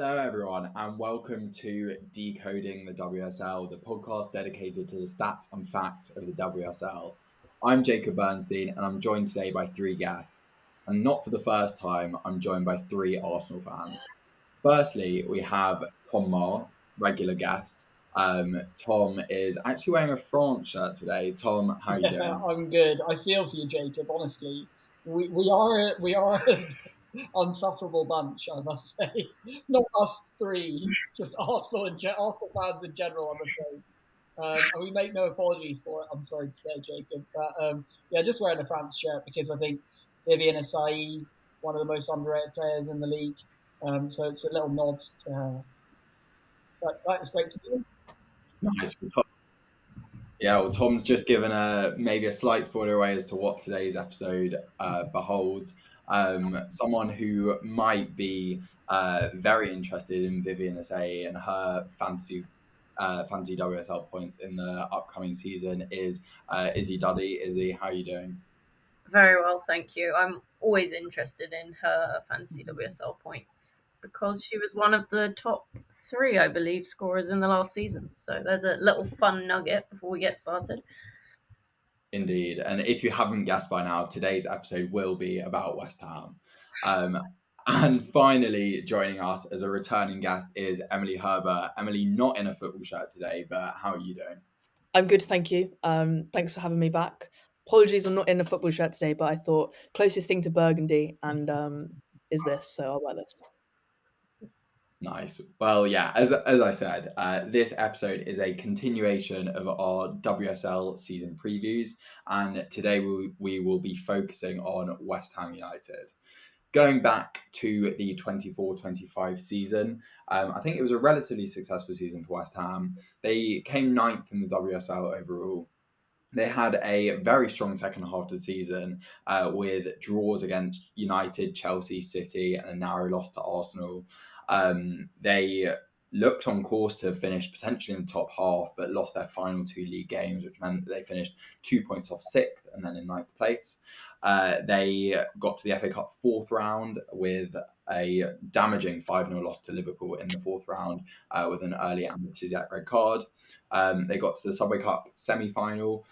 Hello, everyone, and welcome to Decoding the WSL, the podcast dedicated to the stats and facts of the WSL. I'm Jacob Bernstein, and I'm joined today by three guests. And not for the first time, I'm joined by three Arsenal fans. Firstly, we have Tom Maher, regular guest. Tom is actually wearing a France shirt today. Tom, how are you Yeah, doing? I'm good. I feel for you, Jacob. Honestly, we are an unsufferable bunch, I must say. Not us three, just Arsenal and Arsenal fans in general. I'm afraid, and we make no apologies for it. I'm sorry to say, Jacob, but yeah, just wearing a France shirt because I think Vivian Asai, one of the most underrated players in the league. So it's a little nod to her. But it's great to be. Nice. Yeah, well, Tom's just given maybe a slight spoiler away as to what today's episode beholds. Someone who might be very interested in Vivian Asay and her fantasy WSL points in the upcoming season is Izzy Duddy. Izzy, how are you doing? Very well, thank you. I'm always interested in her fantasy WSL points because she was one of the top three, I believe, scorers in the last season. So there's a little fun nugget before we get started. Indeed. And if you haven't guessed by now, today's episode will be about West Ham. And finally, joining us as a returning guest is Emily Herbert. Emily, not in a football shirt today, but how are you doing? I'm good, thank you. Thanks for having me back. Apologies, I'm not in a football shirt today, but I thought closest thing to burgundy and is this, so I'll wear this. Nice. Well, yeah, as I said, this episode is a continuation of our WSL season previews, and today we will be focusing on West Ham United. Going back to the 24-25 season, I think it was a relatively successful season for West Ham. They came ninth in the WSL overall. They had a very strong second half of the season with draws against United, Chelsea, City, and a narrow loss to Arsenal. They looked on course to finish potentially in the top half, but lost their final two league games, which meant that they finished 2 points off sixth and then in ninth place. They got to the FA Cup fourth round with a damaging 5-0 loss to Liverpool in the fourth round with an early Amber Tiziak red card. They got to the Subway Cup semi-final.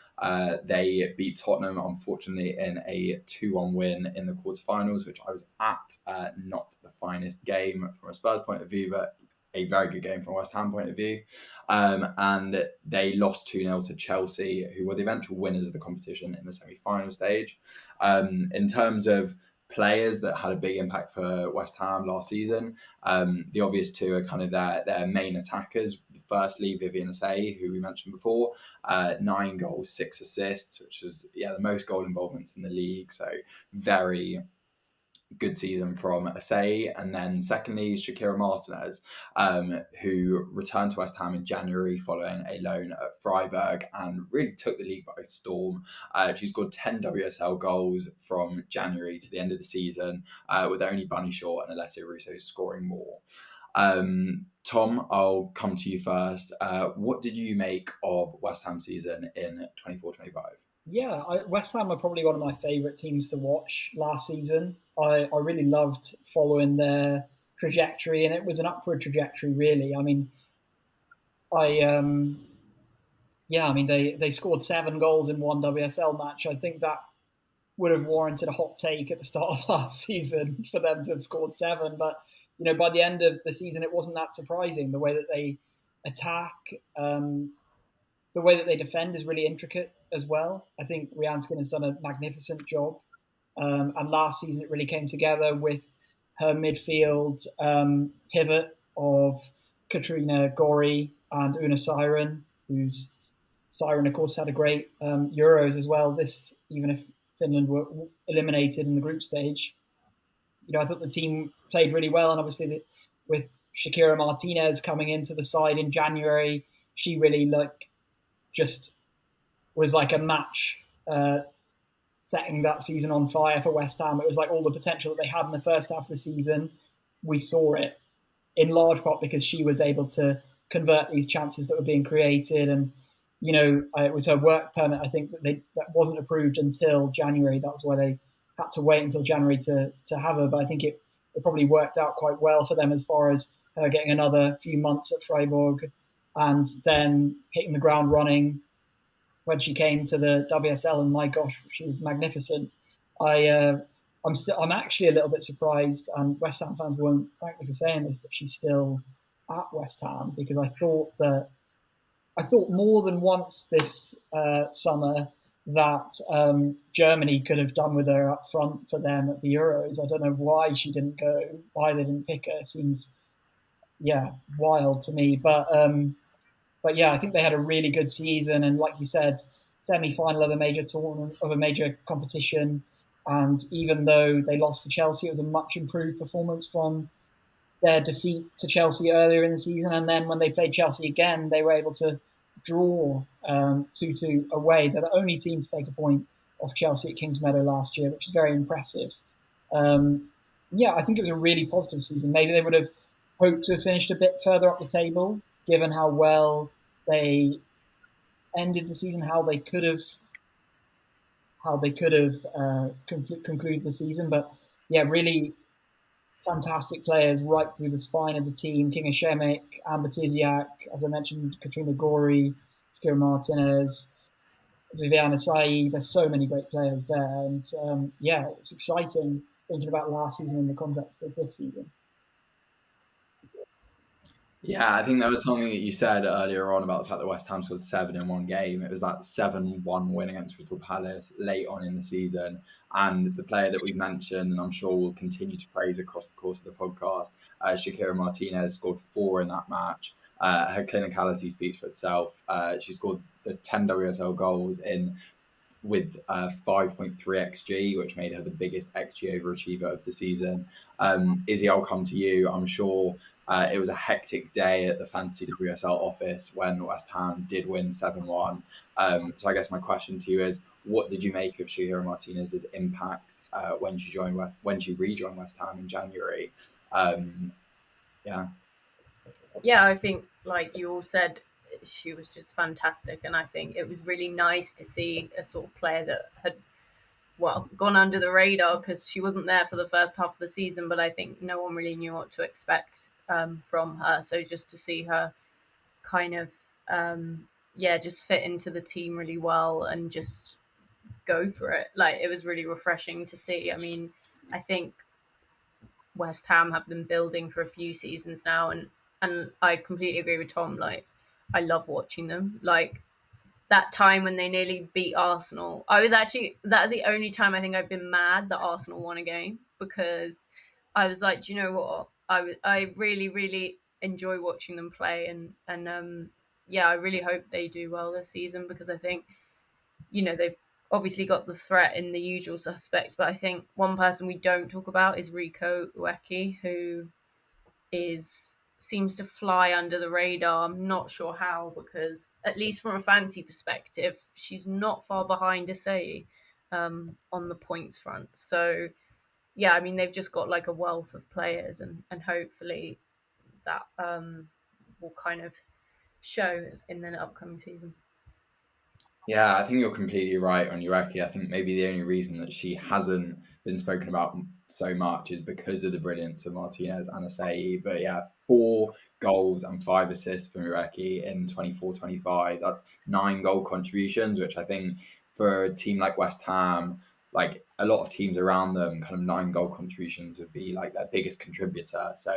They beat Tottenham, unfortunately, in a 2-1 win in the quarterfinals, which I was at. Not the finest game from a Spurs point of view, but a very good game from a West Ham point of view. And they lost 2-0 to Chelsea, who were the eventual winners of the competition in the semi-final stage. In terms of players that had a big impact for West Ham last season, the obvious two are kind of their main attackers. Firstly, Vivian Asay, who we mentioned before, 9 goals, 6 assists, which is the most goal involvements in the league. So very good season from Asay. And then secondly, Shakira Martinez, who returned to West Ham in January following a loan at Freiburg and really took the league by storm. She scored 10 WSL goals from January to the end of the season, with only Bunny Shaw and Alessia Russo scoring more. Tom, I'll come to you first. What did you make of West Ham season in 24-25? Yeah, West Ham are probably one of my favourite teams to watch last season. I really loved following their trajectory, and it was an upward trajectory, really. I mean, they scored 7 goals in one WSL match. I think that would have warranted a hot take at the start of last season for them to have scored 7. But by the end of the season, it wasn't that surprising. The way that they attack, the way that they defend is really intricate as well. I think Rianskin has done a magnificent job. And last season, it really came together with her midfield pivot of Katrina Gori and Una Siren, who's Siren, of course, had a great Euros as well. Even if Finland were eliminated in the group stage. I thought the team played really well. And obviously with Shakira Martinez coming into the side in January, she really just was like a match setting that season on fire for West Ham. It was like all the potential that they had in the first half of the season. We saw it in large part because she was able to convert these chances that were being created. And, it was her work permit, I think, that wasn't approved until January. That's why they had to wait until January to have her. But I think it probably worked out quite well for them as far as her getting another few months at Freiburg, and then hitting the ground running when she came to the WSL. And my gosh, she was magnificent. I'm actually a little bit surprised, and West Ham fans won't thank me for saying this, that she's still at West Ham, because I thought more than once this summer that Germany could have done with her up front for them at the Euros. I don't know why she didn't go, why they didn't pick her. It seems, wild to me. But yeah, I think they had a really good season, and like you said, semi-final of a major tournament, of a major competition. And even though they lost to Chelsea, it was a much improved performance from their defeat to Chelsea earlier in the season. And then when they played Chelsea again, they were able to draw 2-2 away. They're the only team to take a point off Chelsea at Kingsmeadow last year, which is very impressive. I think it was a really positive season. Maybe they would have hoped to have finished a bit further up the table, given how well they ended the season, how they could have concluded the season. But yeah, really fantastic players right through the spine of the team. Kinga Shemek, Amber Tiziak, as I mentioned, Katrina Gori, Kira Martinez, Viviana Sai. There's so many great players there. And it's exciting thinking about last season in the context of this season. Yeah, I think there was something that you said earlier on about the fact that West Ham scored 7 in one game. It was that 7-1 win against Crystal Palace late on in the season. And the player that we've mentioned, and I'm sure we'll continue to praise across the course of the podcast, Shakira Martinez, scored 4 in that match. Her clinicality speaks for itself. She scored the 10 WSL goals with 5.3 xG, which made her the biggest xG overachiever of the season. Izzy, I'll come to you. I'm sure it was a hectic day at the Fantasy WSL office when West Ham did win 7-1. So I guess my question to you is, what did you make of Shakira Martinez's impact when she rejoined West Ham in January? Yeah, I think, like you all said, she was just fantastic, and I think it was really nice to see a sort of player that had gone under the radar, because she wasn't there for the first half of the season, but I think no one really knew what to expect from her. So just to see her kind of just fit into the team really well and just go for it, like, it was really refreshing to see. I mean, I think West Ham have been building for a few seasons now, and I completely agree with Tom. Like, I love watching them. Like, that time when they nearly beat Arsenal, that's the only time I think I've been mad that Arsenal won a game, because I was like, do you know what? I really, really enjoy watching them play, and I really hope they do well this season, because I think, they've obviously got the threat in the usual suspects, but I think one person we don't talk about is Rico Ueki, who seems to fly under the radar. I'm not sure how, because at least from a fantasy perspective, she's not far behind Asai on the points front. So yeah, I mean, they've just got like a wealth of players, and hopefully that will kind of show in the upcoming season. Yeah, I think you're completely right on Ureki. I think maybe the only reason that she hasn't been spoken about so much is because of the brilliance of Martinez and Asai. But yeah, 4 goals and 5 assists from Ureki in 24-25. That's 9 goal contributions, which I think for a team like West Ham, like a lot of teams around them, kind of 9 goal contributions would be like their biggest contributor. So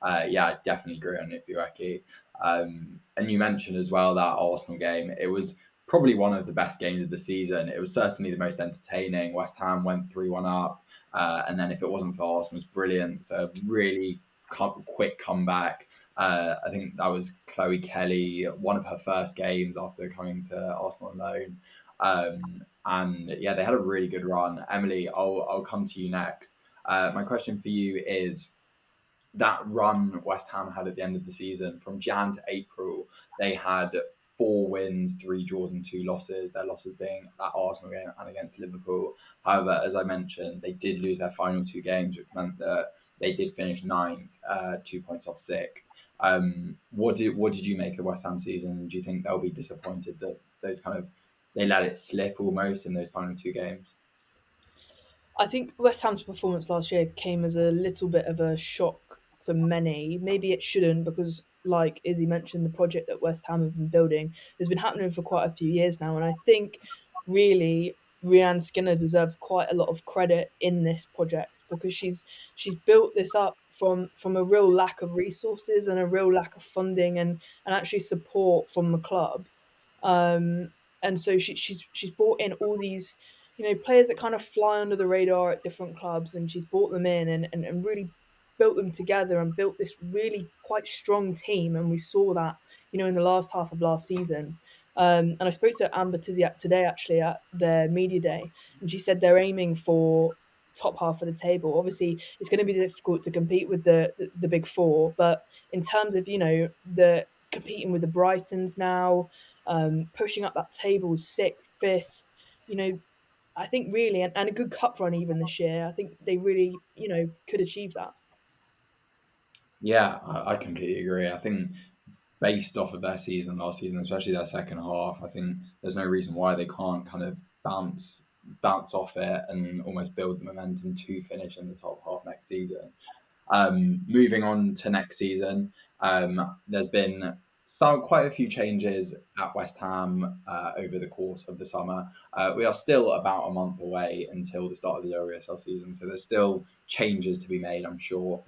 I definitely agree on it, Ureki. And you mentioned as well that Arsenal game. It was probably one of the best games of the season. It was certainly the most entertaining. West Ham went 3-1 up, and then if it wasn't for Arsenal, it was brilliant. So really quick comeback. I think that was Chloe Kelly, one of her first games after coming to Arsenal on loan. And yeah, they had a really good run. Emily, I'll come to you next. My question for you is, that run West Ham had at the end of the season, from Jan to April, they had 4 wins, 3 draws and 2 losses. Their losses being that Arsenal game and against Liverpool. However, as I mentioned, they did lose their final 2 games, which meant that they did finish 9th, 2 points off 6th. What did you make of West Ham season? Do you think they'll be disappointed that they let it slip almost in those final 2 games? I think West Ham's performance last year came as a little bit of a shock to many. Maybe it shouldn't, because like Izzy mentioned, the project that West Ham have been building has been happening for quite a few years now, and I think really Rianne Skinner deserves quite a lot of credit in this project, because she's built this up from a real lack of resources and a real lack of funding and actually support from the club. And so she's brought in all these, you know, players that kind of fly under the radar at different clubs, and she's brought them in and really built them together and built this really quite strong team. And we saw that, you know, in the last half of last season. And I spoke to Amber Tiziak today, actually, at their media day, and she said they're aiming for top half of the table. Obviously, it's going to be difficult to compete with the big four, but in terms of, you know, the competing with the Brightons now, pushing up that table, sixth, fifth, you know, I think really, and a good cup run even this year, I think they really, you know, could achieve that. Yeah, I completely agree. I think based off of their season last season, especially their second half, I think there's no reason why they can't kind of bounce off it and almost build the momentum to finish in the top half next season. Moving on to next season, there's been quite a few changes at West Ham over the course of the summer. We are still about a month away until the start of the WSL season, so there's still changes to be made, I'm sure.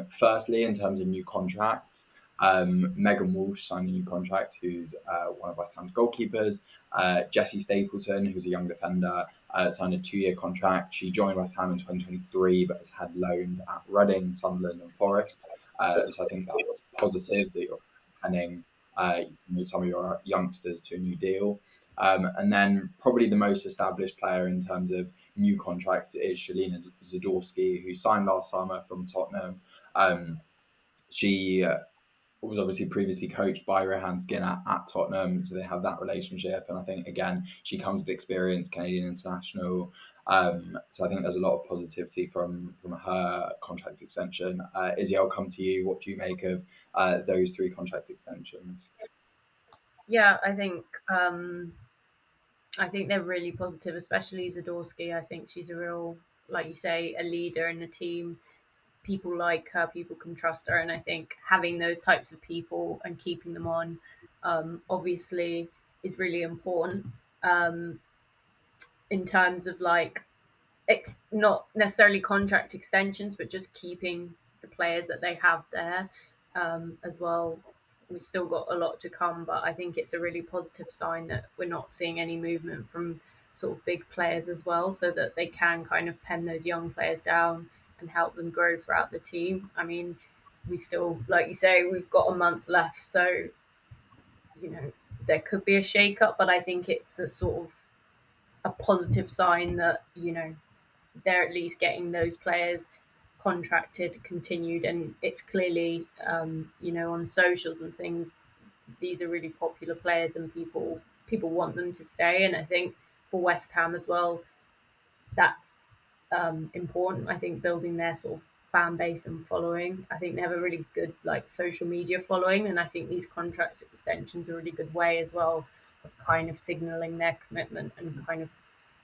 Firstly, in terms of new contracts, Megan Walsh signed a new contract, who's one of West Ham's goalkeepers. Jessie Stapleton, who's a young defender, signed a 2-year contract. She joined West Ham in 2023, but has had loans at Reading, Sunderland, and Forest. So I think that's positive that you're penning some of your youngsters to a new deal. And then probably the most established player in terms of new contracts is Shalina Zadorsky, who signed last summer from Tottenham. She was obviously previously coached by Rianne Skinner at Tottenham, so they have that relationship. And I think, again, she comes with experience, Canadian international. So I think there's a lot of positivity from her contract extension. Izzy, I'll come to you. What do you make of those 3 contract extensions? Yeah, I think they're really positive, especially Zadorsky. I think she's a real, like you say, a leader in the team. People like her, people can trust her, and I think having those types of people and keeping them on, obviously, is really important. In terms of like, not necessarily contract extensions, but just keeping the players that they have there as well. We've still got a lot to come, but I think it's a really positive sign that we're not seeing any movement from sort of big players as well, so that they can kind of pen those young players down and help them grow throughout the team. I mean, we still, like you say, we've got a month left, so, you know, there could be a shake-up, but I think it's a sort of a positive sign that, you know, they're at least getting those players contracted, continued, and it's clearly, you know, on socials and things, these are really popular players, and people want them to stay. And I think for West Ham as well, that's important. I think building their sort of fan base and following. I think they have a really good like social media following, and I think these contract extensions are a really good way as well of kind of signaling their commitment and kind of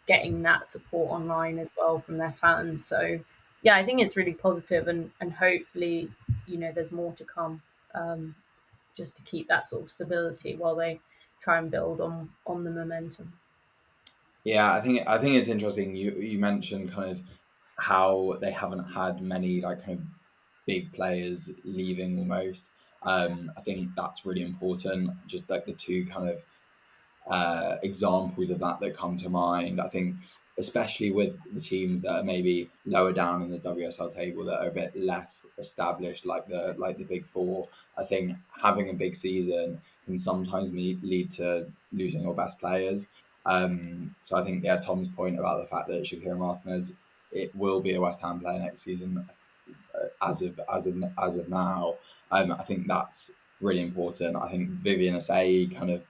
getting that support online as well from their fans. So yeah, I think it's really positive, and hopefully, you know, there's more to come, just to keep that sort of stability while they try and build on the momentum. Yeah, I think it's interesting. You mentioned kind of how they haven't had many like kind of big players leaving almost. I think that's really important. Just like the 2 kind of examples of that come to mind. I think especially with the teams that are maybe lower down in the WSL table that are a bit less established, like the big 4. I think having a big season can sometimes lead to losing your best players. So I think, yeah, Tom's point about the fact that Shakira Martinez, it will be a West Ham player next season, as of now. I think that's really important. I think Vivian Asai kind of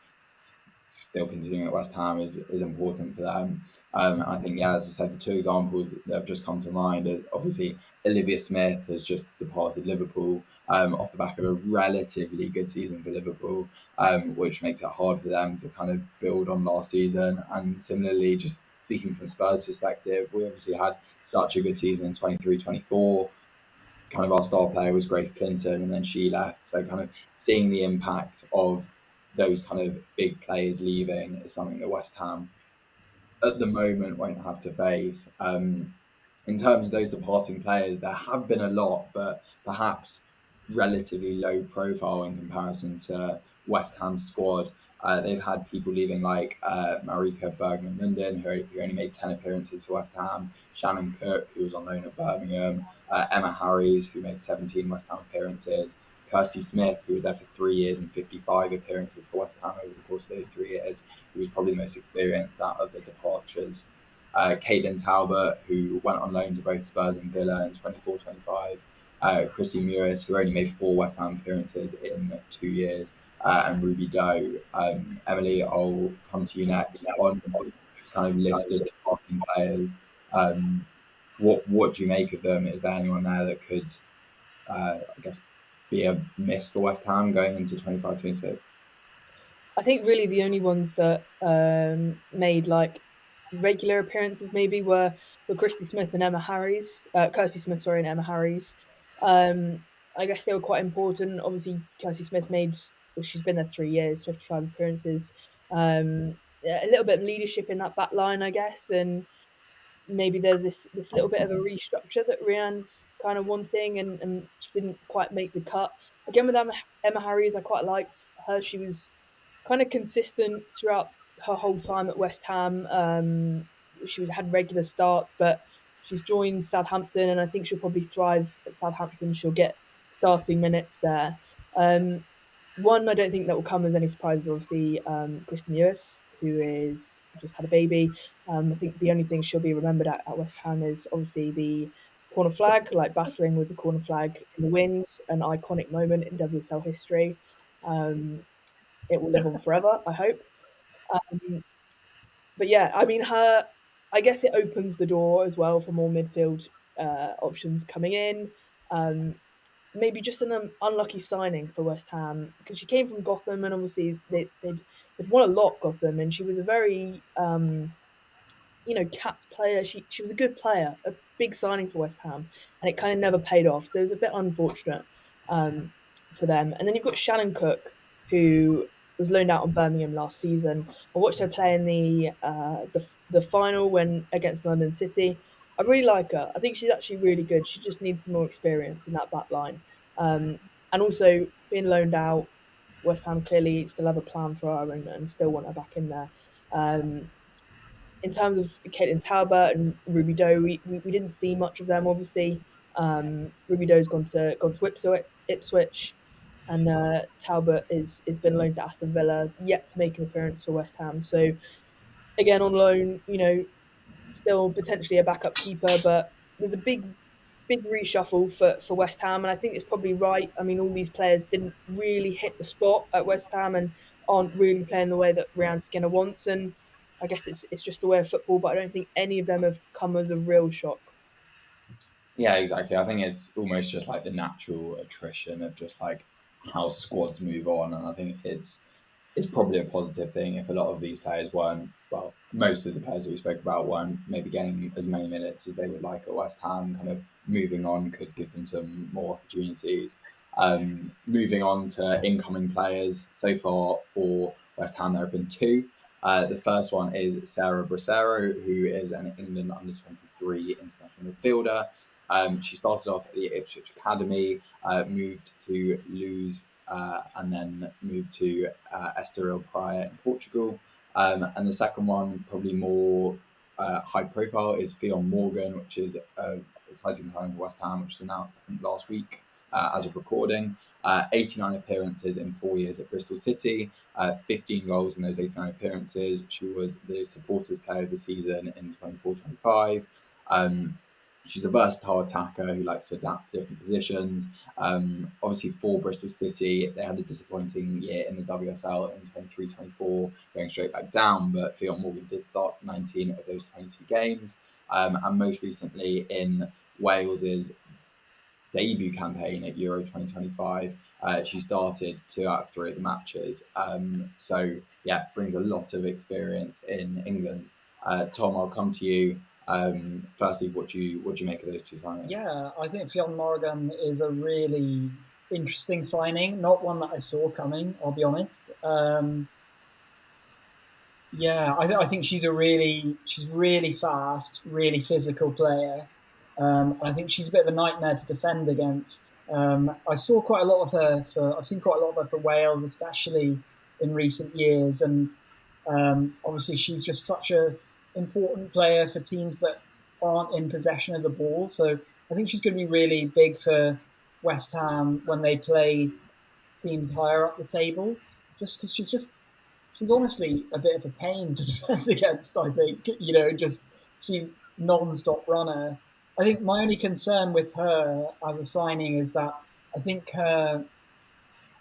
still continuing at West Ham is important for them. I think, yeah, as I said, the 2 examples that have just come to mind is obviously Olivia Smith has just departed Liverpool off the back of a relatively good season for Liverpool, which makes it hard for them to kind of build on last season. And similarly, just speaking from Spurs' perspective, we obviously had such a good season in 23-24. kind of our star player was Grace Clinton, and then she left. So kind of seeing the impact of those kind of big players leaving is something that West Ham at the moment won't have to face. In terms of those departing players, there have been a lot, but perhaps relatively low profile in comparison to West Ham's squad. They've had people leaving like Marika Bergman-Linden, who only made 10 appearances for West Ham, Shannon Cook, who was on loan at Birmingham, Emma Harries, who made 17 West Ham appearances, Kirsty Smith, who was there for 3 years and 55 appearances for West Ham over the course of those 3 years, who was probably the most experienced out of the departures. Caitlin Talbot, who went on loan to both Spurs and Villa in 24-25. Christy Mewis, who only made 4 West Ham appearances in 2 years. And Ruby Doe. Emily, I'll come to you next on those kind of listed departing players. What do you make of them? Is there anyone there that could, I guess, be a miss for West Ham going into 25-26? I think really the only ones that made like regular appearances maybe were Kirsty Smith and Emma Harries. Kirsty Smith, sorry, and Emma Harries. I guess they were quite important. Obviously, Kirsty Smith she's been there 3 years, 55 appearances. A little bit of leadership in that back line, I guess, and maybe there's this little bit of a restructure that Rianne's kind of wanting, and she didn't quite make the cut. Again, with Emma Harries, I quite liked her. She was kind of consistent throughout her whole time at West Ham. Had regular starts, but she's joined Southampton, and I think she'll probably thrive at Southampton. She'll get starting minutes there. One, I don't think that will come as any surprise, obviously, Kristen Lewis, who is just had a baby. I think the only thing she'll be remembered at West Ham is obviously the corner flag, like battling with the corner flag in the wings, an iconic moment in WSL history. It will live on forever, I hope. But yeah, I mean, I guess it opens the door as well for more midfield options coming in. Maybe just an unlucky signing for West Ham because she came from Gotham, and obviously they'd won a lot, Gotham, and she was a very capped player. She was a good player, a big signing for West Ham, and it kind of never paid off. So it was a bit unfortunate for them. And then you've got Shannon Cook, who was loaned out on Birmingham last season. I watched her play in the final when against London City. I really like her. I think she's actually really good. She just needs some more experience in that back line. And also being loaned out, West Ham clearly still have a plan for her and still want her back in there. In terms of Caitlin Talbot and Ruby Doe, we didn't see much of them. Obviously, Ruby Doe's gone to Ipswich, and Talbot is been loaned to Aston Villa, yet to make an appearance for West Ham. So again on loan, still potentially a backup keeper, but there's a big reshuffle for West Ham, and I think it's probably right. I mean, all these players didn't really hit the spot at West Ham and aren't really playing the way that Ryan Skinner wants, and I guess it's just the way of football. But I don't think any of them have come as a real shock. Yeah, exactly. I think it's almost just like the natural attrition of just like how squads move on, and I think it's probably a positive thing if a lot of these players weren't, well, most of the players that we spoke about weren't maybe getting as many minutes as they would like at West Ham. Kind of moving on could give them some more opportunities. Moving on to incoming players, so far for West Ham there have been 2. The first one is Sarah Bracero, who is an England under-23 international midfielder. She started off at the Ipswich Academy, moved to Luz, and then moved to Estoril Praia in Portugal. And the second one, probably more high profile, is Fionn Morgan, which is an exciting signing for West Ham, which was announced, I think, last week as of recording. 89 appearances in 4 years at Bristol City, 15 goals in those 89 appearances. She was the supporters player of the season in 24-25. She's a versatile attacker who likes to adapt to different positions. Obviously, for Bristol City, they had a disappointing year in the WSL in 23-24, going straight back down, but Fionn Morgan did start 19 of those 22 games. And most recently in Wales's debut campaign at Euro 2025, she started 2 out of 3 of the matches. So, yeah, brings a lot of experience in England. Tom, I'll come to you. Firstly, what do you make of those two signings? Yeah, I think Fionn Morgan is a really interesting signing. Not one that I saw coming, I'll be honest. Yeah, I think she's really fast, really physical player. I think she's a bit of a nightmare to defend against. I've seen quite a lot of her for Wales, especially in recent years, and obviously she's just such a important player for teams that aren't in possession of the ball. So I think she's going to be really big for West Ham when they play teams higher up the table, just because she's honestly a bit of a pain to defend against. I think just she non-stop runner. I think my only concern with her as a signing is that I think her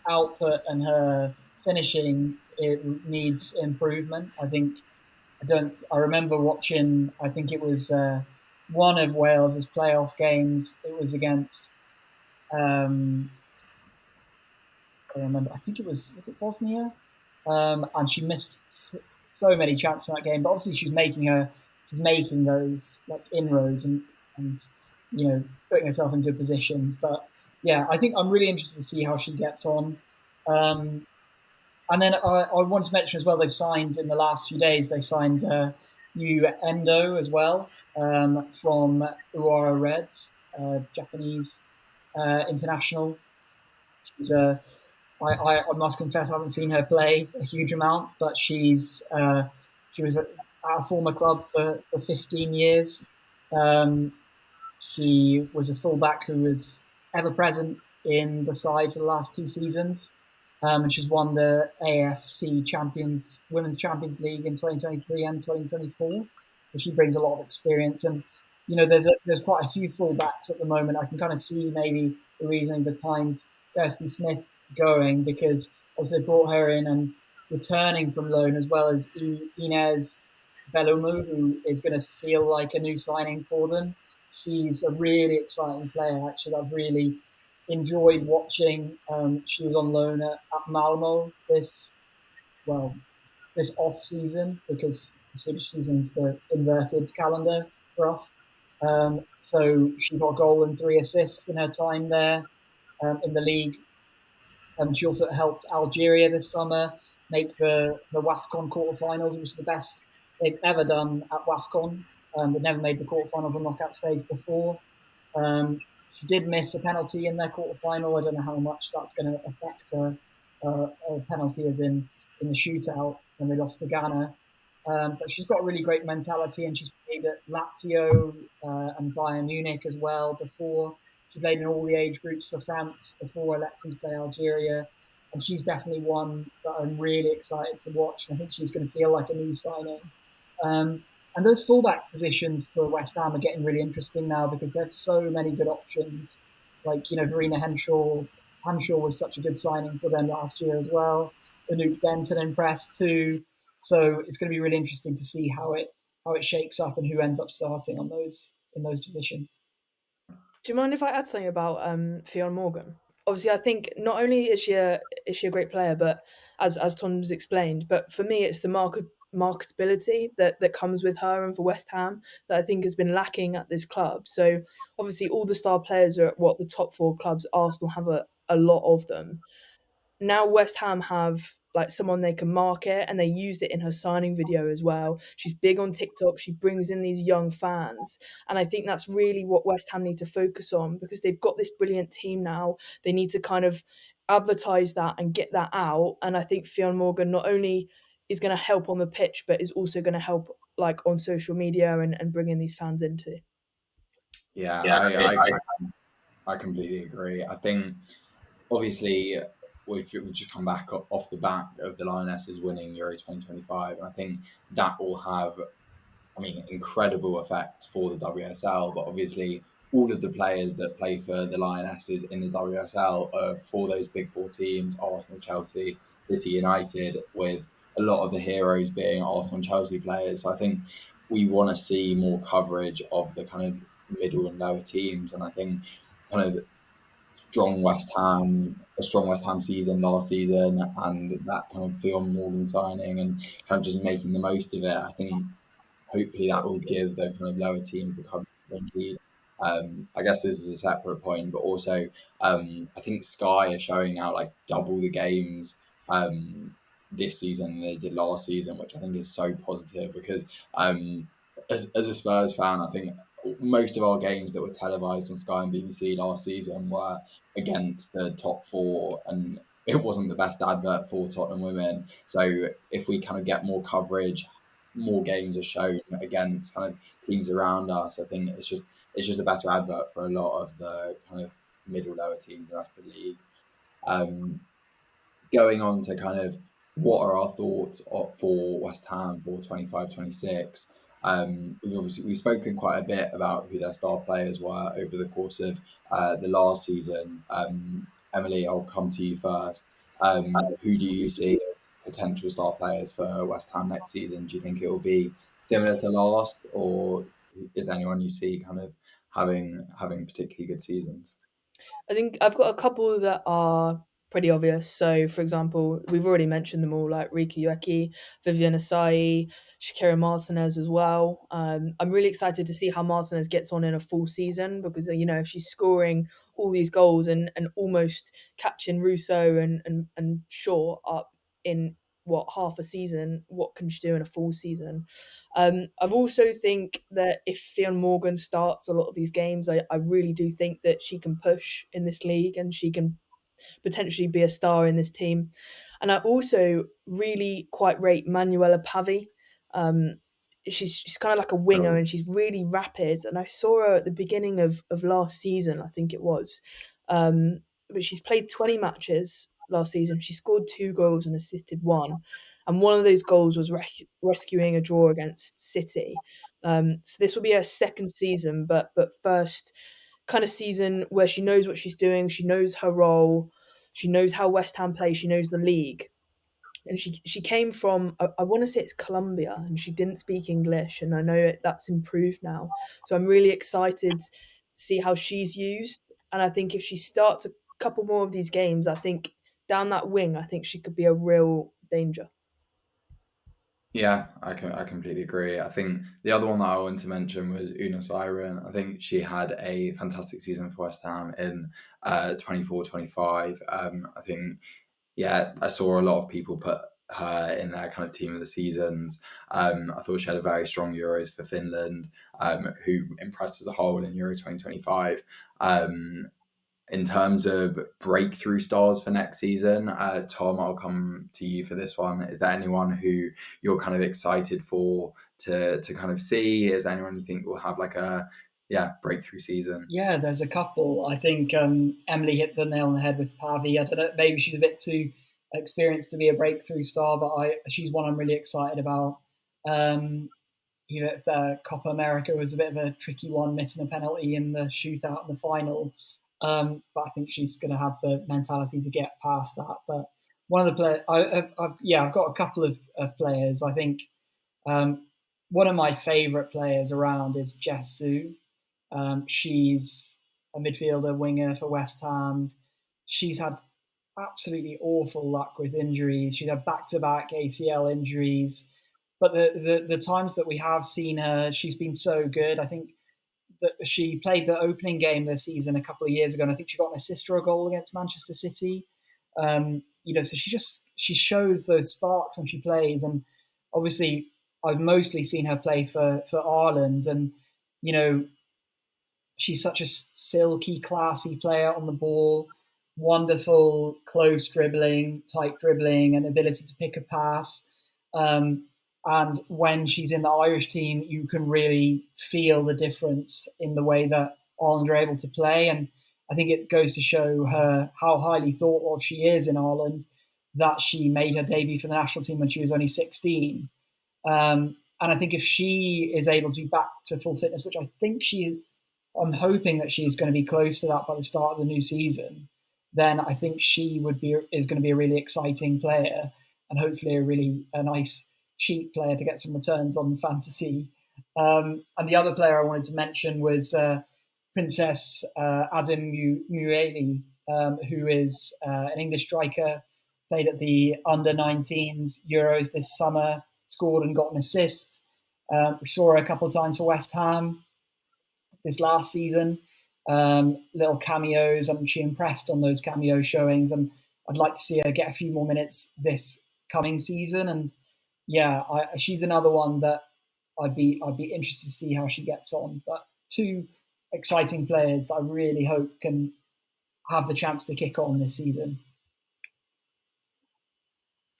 output and her finishing it needs improvement. I remember watching. I think it was one of Wales's playoff games. It was against. Um, I remember. I think it was it Bosnia, and she missed so many chances in that game. But obviously, she's making those like inroads and putting herself in good positions. But yeah, I think I'm really interested to see how she gets on. Um, and then I wanted to mention as well, they've signed in the last few days. They signed new Endo as well from Urawa Reds, Japanese international. She's I must confess, I haven't seen her play a huge amount, but she was at our former club for 15 years. Um, she was a fullback who was ever present in the side for the last 2 seasons. And she's won the AFC Women's Champions League in 2023 and 2024. So she brings a lot of experience. And, there's quite a few fullbacks at the moment. I can kind of see maybe the reasoning behind Kirsty Smith going, because obviously they brought her in and returning from loan, as well as Inez Belumu, who is going to feel like a new signing for them. She's a really exciting player, actually. I've really enjoyed watching. She was on loan at Malmo this off season, because the Swedish season's the inverted calendar for us. So she got a goal and 3 assists in her time there in the league. She also helped Algeria this summer make the WAFCON quarterfinals, which is the best they've ever done at WAFCON. They've never made the quarterfinals or knockout stage before. She did miss a penalty in their quarterfinal. I don't know how much that's going to affect a penalty, as in the shootout when they lost to Ghana. But she's got a really great mentality, and she's played at Lazio and Bayern Munich as well before. She played in all the age groups for France before electing to play Algeria. And she's definitely one that I'm really excited to watch. I think she's going to feel like a new signing. And those fullback positions for West Ham are getting really interesting now, because there's so many good options. Like, Verena Henshaw. Henshaw was such a good signing for them last year as well. Anouk Denton impressed too. So it's going to be really interesting to see how it shakes up and who ends up starting on in those positions. Do you mind if I add something about Fionn Morgan? Obviously, I think not only is she a great player, but as Tom's explained, but for me, it's the marketability that comes with her and for West Ham that I think has been lacking at this club. So obviously, all the star players are at the top four clubs. Arsenal have a lot of them. Now West Ham have like someone they can market, and they used it in her signing video as well. She's big on TikTok. She brings in these young fans. And I think that's really what West Ham need to focus on, because they've got this brilliant team now. They need to kind of advertise that and get that out. And I think Fionn Morgan not only is going to help on the pitch, but is also going to help like on social media and bringing these fans into. Yeah, Yeah, I completely agree. I think obviously we've just come back off the back of the Lionesses winning Euro 2025, and I think that will have, incredible effects for the WSL. But obviously, all of the players that play for the Lionesses in the WSL are for those big four teams: Arsenal, Chelsea, City, United, with a lot of the heroes being Arsenal and Chelsea players. So I think we want to see more coverage of the kind of middle and lower teams, and I think kind of a strong West Ham season last season, and that kind of Fionn Morgan signing and kind of just making the most of it. I think hopefully that will give the kind of lower teams the coverage they need. I guess this is a separate point, but also I think Sky are showing now like double the games this season than they did last season, which I think is so positive because as a Spurs fan, I think most of our games that were televised on Sky and BBC last season were against the top four, and it wasn't the best advert for Tottenham women. So if we kind of get more coverage, more games are shown against kind of teams around us, I think it's just a better advert for a lot of the kind of middle lower teams in the rest of the league. Going on to kind of what are our thoughts for West Ham for 25-26. We've spoken quite a bit about who their star players were over the course of the last season. Emily, I'll come to you first. Who do you see as potential star players for West Ham next season? Do you think it will be similar to last, or is there anyone you see kind of having particularly good seasons? I think I've got a couple that are pretty obvious. So, for example, we've already mentioned them all, like Rika Ueki, Vivian Asai, Shakira Martinez as well. I'm really excited to see how Martinez gets on in a full season because, if she's scoring all these goals and almost catching Russo and Shaw up in half a season, what can she do in a full season? I've also think that if Fionn Morgan starts a lot of these games, I really do think that she can push in this league and she can potentially be a star in this team. And I also really quite rate Manuela Pavi. Um, she's kind of like a winger and she's really rapid. And I saw her at the beginning of last season, I think it was. But she's played 20 matches last season. She scored 2 goals and assisted 1. And one of those goals was rescuing a draw against City. So this will be her second season, but first kind of season where she knows what she's doing, she knows her role, she knows how West Ham play, she knows the league. And she came from I want to say it's Colombia, and she didn't speak English, and I know that's improved now. So I'm really excited to see how she's used, and I think if she starts a couple more of these games, I think down that wing, I think she could be a real danger. Yeah, I completely agree. I think the other one that I wanted to mention was Una Siren. I think she had a fantastic season for West Ham in 24-25. I think, yeah, I saw a lot of people put her in their kind of team of the seasons. I thought she had a very strong Euros for Finland, who impressed as a whole in Euro 2025. In terms of breakthrough stars for next season, Tom, I'll come to you for this one. Is there anyone who you're kind of excited for to kind of see? Is there anyone you think will have like a breakthrough season? Yeah, there's a couple. I think Emily hit the nail on the head with Pavi. I don't know, maybe she's a bit too experienced to be a breakthrough star, but she's one I'm really excited about. The Copa America was a bit of a tricky one, missing a penalty in the shootout in the final. But I think she's going to have the mentality to get past that. But one of the players, I've got a couple of players. I think one of my favourite players around is Jess Su. She's a midfielder winger for West Ham. She's had absolutely awful luck with injuries. She's had back-to-back ACL injuries. But the times that we have seen her, she's been so good. I think that she played the opening game this season a couple of years ago, and I think she got an assist or a goal against Manchester City. So she shows those sparks when she plays, and obviously I've mostly seen her play for Ireland, and she's such a silky, classy player on the ball, wonderful close dribbling, tight dribbling, and ability to pick a pass. And when she's in the Irish team, you can really feel the difference in the way that Ireland are able to play. And I think it goes to show her how highly thought of she is in Ireland, that she made her debut for the national team when she was only 16. And I think if she is able to be back to full fitness, which I'm hoping that she's going to be close to that by the start of the new season, then I think she is going to be a really exciting player, and hopefully a nice cheap player to get some returns on fantasy. And the other player I wanted to mention was Princess Adam Mueli, who is an English striker, played at the under-19s Euros this summer, scored and got an assist. We saw her a couple of times for West Ham this last season. Little cameos, and she impressed on those cameo showings. And I'd like to see her get a few more minutes this coming season. And yeah, she's another one that I'd be interested to see how she gets on. But two exciting players that I really hope can have the chance to kick on this season.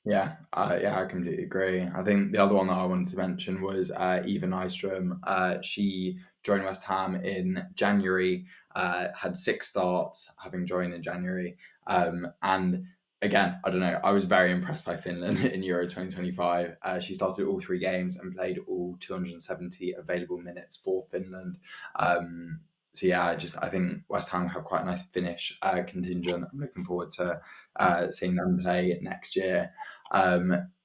Yeah, I completely agree. I think the other one that I wanted to mention was Eva Nystrom. She joined West Ham in January, had 6 starts, having joined in January. And again, I don't know, I was very impressed by Finland in Euro 2025. She started all 3 games and played all 270 available minutes for Finland. So yeah, I think West Ham have quite a nice Finnish contingent. I'm looking forward to seeing them play next year.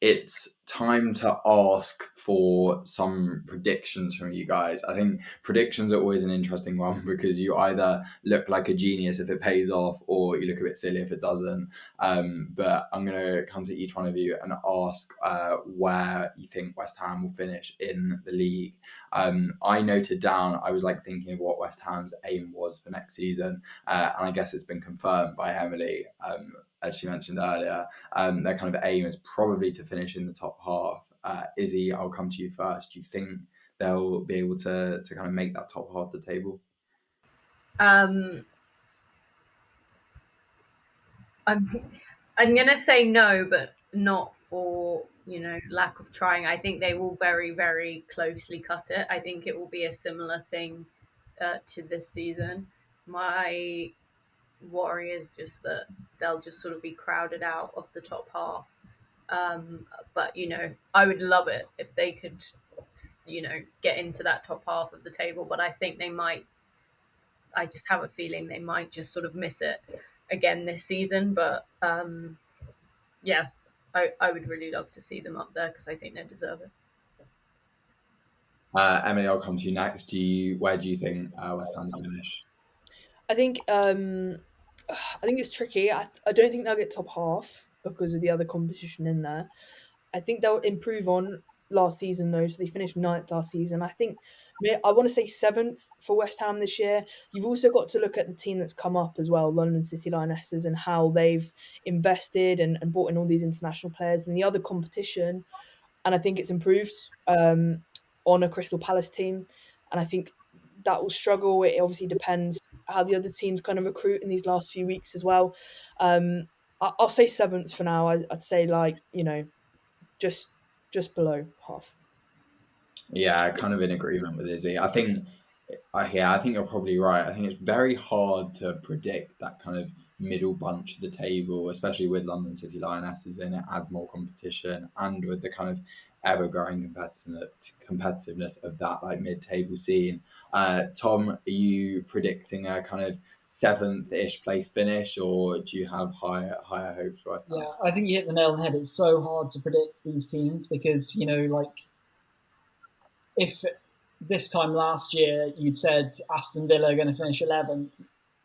It's time to ask for some predictions from you guys. I think predictions are always an interesting one because you either look like a genius if it pays off or you look a bit silly if it doesn't. But I'm going to come to each one of you and ask where you think West Ham will finish in the league. I noted down, I was thinking of what West Ham's aim was for next season, and I guess it's been confirmed by Emily, as she mentioned earlier. Their kind of aim is probably to finish in the top half. Izzy, I'll come to you first. Do you think they'll be able to kind of make that top half of the table? I'm gonna say no, but not for lack of trying. I think they will very, very closely cut it. I think it will be a similar thing to this season. My worry is just that they'll just sort of be crowded out of the top half. But I would love it if they could get into that top half of the table, but I think they might. I just have a feeling they might just sort of miss it again this season. But yeah, I would really love to see them up there because I think they deserve it. Emily, I'll come to you next. Where do you think West Ham will finish? I think it's tricky. I don't think they'll get top half because of the other competition in there. I think they'll improve on last season though, so they finished 9th last season. I want to say 7th for West Ham this year. You've also got to look at the team that's come up as well, London City Lionesses, and how they've invested and brought in all these international players and the other competition. And I think it's improved on a Crystal Palace team. And I think that will struggle. It obviously depends how the other teams kind of recruit in these last few weeks as well. I'll say 7th for now. I'd say just below half. Yeah, kind of in agreement with Izzy. I think you're probably right. I think it's very hard to predict that kind of middle bunch of the table, especially with London City Lionesses in. It adds more competition, and with the kind of ever-growing competitiveness of that mid-table scene. Tom, are you predicting a kind of 7th-ish place finish, or do you have higher hopes for us? Yeah, I think you hit the nail on the head. It's so hard to predict these teams because if this time last year you'd said Aston Villa are going to finish 11th,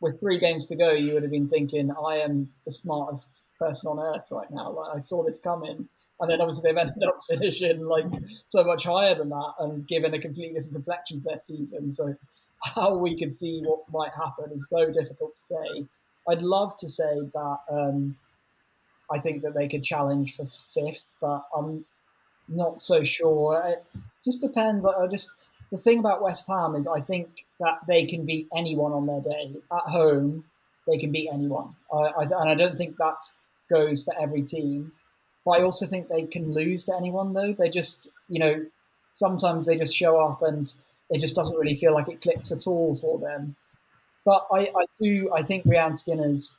with 3 games to go, you would have been thinking, I am the smartest person on earth right now. I saw this coming. And then obviously they've ended up finishing so much higher than that and given a completely different complexion to their season. So how we could see what might happen is so difficult to say. I'd love to say that I think that they could challenge for 5th, but I'm not so sure. It just depends. The thing about West Ham is I think that they can beat anyone on their day. At home, they can beat anyone. And I don't think that goes for every team. But I also think they can lose to anyone, though. They just, sometimes they just show up and it just doesn't really feel like it clicks at all for them. But I think Rianne Skinner's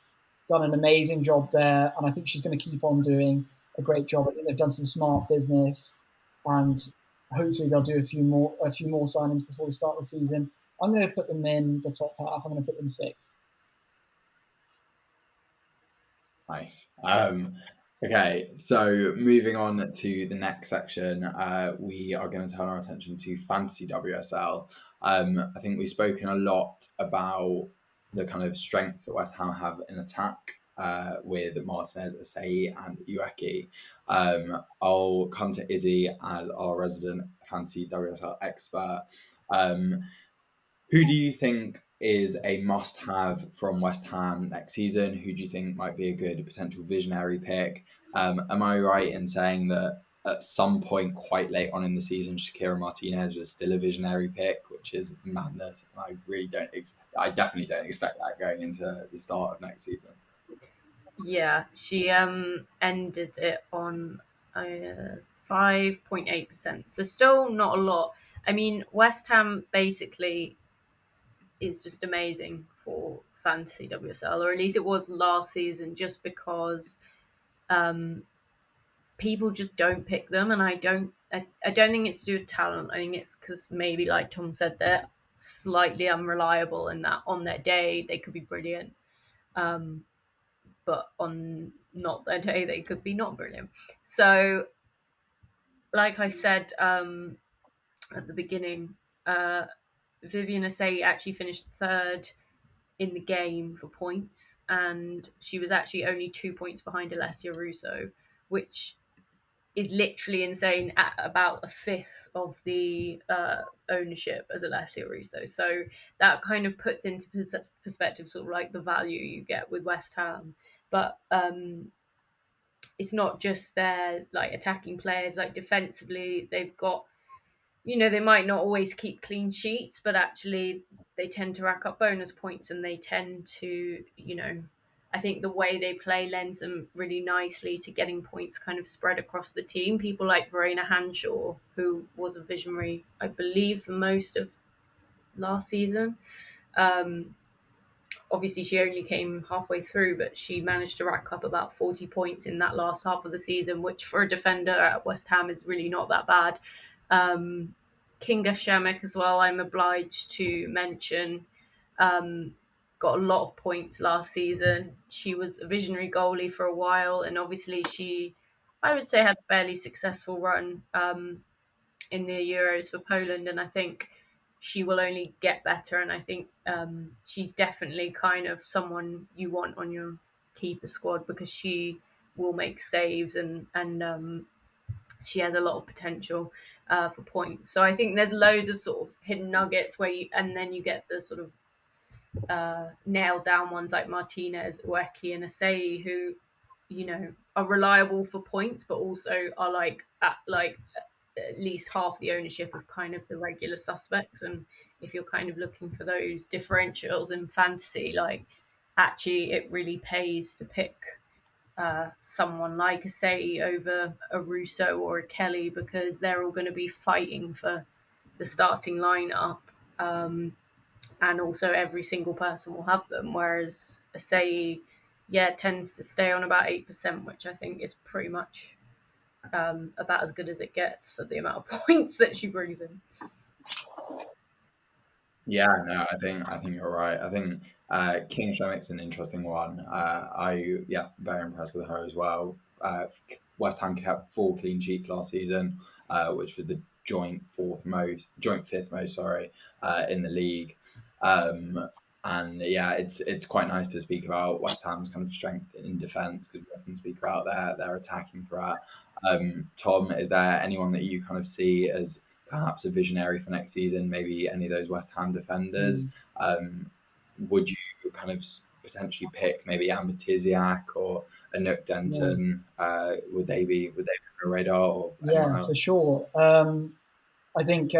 done an amazing job there. And I think she's going to keep on doing a great job. I think they've done some smart business, and hopefully they'll do a few more signings before the start of the season. I'm going to put them in the top half. I'm going to put them 6th. Nice. Okay, so moving on to the next section, we are going to turn our attention to Fantasy WSL. I think we've spoken a lot about the kind of strengths that West Ham have in attack. with Martinez, Asai, and Ueki. I'll come to Izzy as our resident fantasy WSL expert. Who do you think is a must-have from West Ham next season? Who do you think might be a good potential visionary pick? Am I right in saying that at some point quite late on in the season, Shakira Martinez was still a visionary pick, which is madness. I really don't. I definitely don't expect that going into the start of next season. Yeah, she ended it on 5.8%, so still not a lot. I mean, West Ham basically is just amazing for fantasy WSL, or at least it was last season, just because people just don't pick them, and I don't think it's to do with talent. I think it's because maybe, like Tom said, they're slightly unreliable, and that on their day they could be brilliant, but on not their day they could be not brilliant. So, like I said at the beginning, Vivian Asai actually finished third in the game for points, and she was actually only 2 points behind Alessia Russo, which is literally insane, at about a fifth of the ownership as Alessia Russo. So that kind of puts into perspective sort of like the value you get with West Ham. But it's not just their like attacking players. Like defensively, they've got, they might not always keep clean sheets, but actually they tend to rack up bonus points, and they tend to, I think the way they play lends them really nicely to getting points kind of spread across the team. People like Verena Hanshaw, who was a visionary, I believe, for most of last season. Obviously, she only came halfway through, but she managed to rack up about 40 points in that last half of the season, which for a defender at West Ham is really not that bad. Kinga Shemek as well, I'm obliged to mention, got a lot of points last season. She was a visionary goalie for a while, and obviously she, I would say, had a fairly successful run in the Euros for Poland, and I think she will only get better, and I think she's definitely kind of someone you want on your keeper squad, because she will make saves, and she has a lot of potential for points. So I think there's loads of sort of hidden nuggets and then you get the sort of nailed down ones like Martinez, Ueki, and Asai, who are reliable for points, but also are at least half the ownership of kind of the regular suspects. And if you're kind of looking for those differentials in fantasy, like actually it really pays to pick someone like a Say over a Russo or a Kelly, because they're all going to be fighting for the starting lineup, and also every single person will have them. Whereas a Say, tends to stay on about 8%, which I think is pretty much about as good as it gets for the amount of points that she brings in. Yeah, no, I think you're right. I think King Shemik's an interesting one. Very impressed with her as well. West Ham kept 4 clean sheets last season, which was the joint fifth most, sorry, in the league. And yeah, it's quite nice to speak about West Ham's kind of strength in defence, because we often speak about their attacking threat. Tom, is there anyone that you kind of see as perhaps a visionary for next season? Maybe any of those West Ham defenders? Would you kind of potentially pick maybe Amber Tiziak or a Nook Denton? Would they be on your radar? Or for sure. I think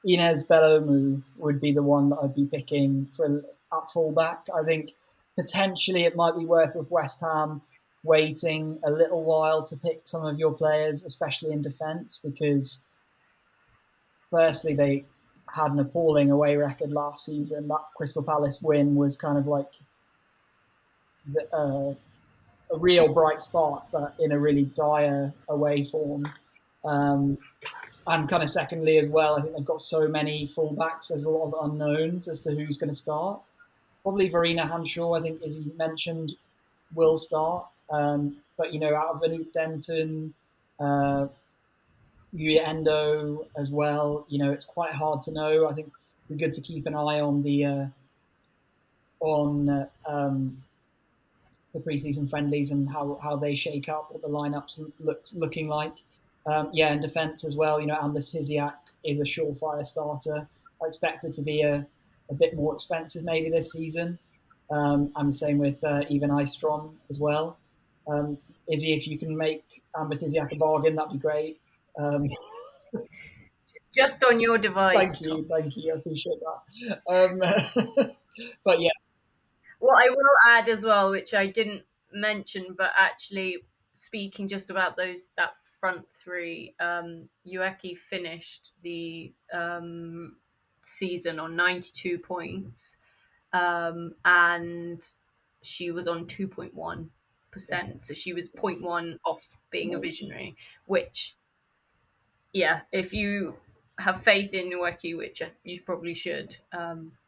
Inez Bellomu would be the one that I'd be picking at fullback. I think potentially it might be worth with West Ham waiting a little while to pick some of your players, especially in defence, because firstly, they had an appalling away record last season. That Crystal Palace win was kind of like a real bright spot, but in a really dire away form. And kind of secondly as well, I think they've got so many fullbacks. There's a lot of unknowns as to who's going to start. Probably Verena Hanshaw, I think, as you mentioned, will start. But, out of Anouk Denton, Yuya Endo as well, it's quite hard to know. I think it'd be good to keep an eye on the the preseason friendlies and how they shake up, what the lineups looking like. In defence as well, Amber Siziak is a surefire starter. I expect her to be a bit more expensive maybe this season. And the same with Even Istrom as well. Izzy, if you can make Amber Siziak a bargain, that'd be great. Just on your device. Thank you. I appreciate that. But yeah. What I will add as well, which I didn't mention, but actually speaking just about that front three, Ueki finished the season on 92 points, and she was on 2.1%. So she was 0.1 off being a visionary, which, yeah, if you have faith in Ueki, which you probably should,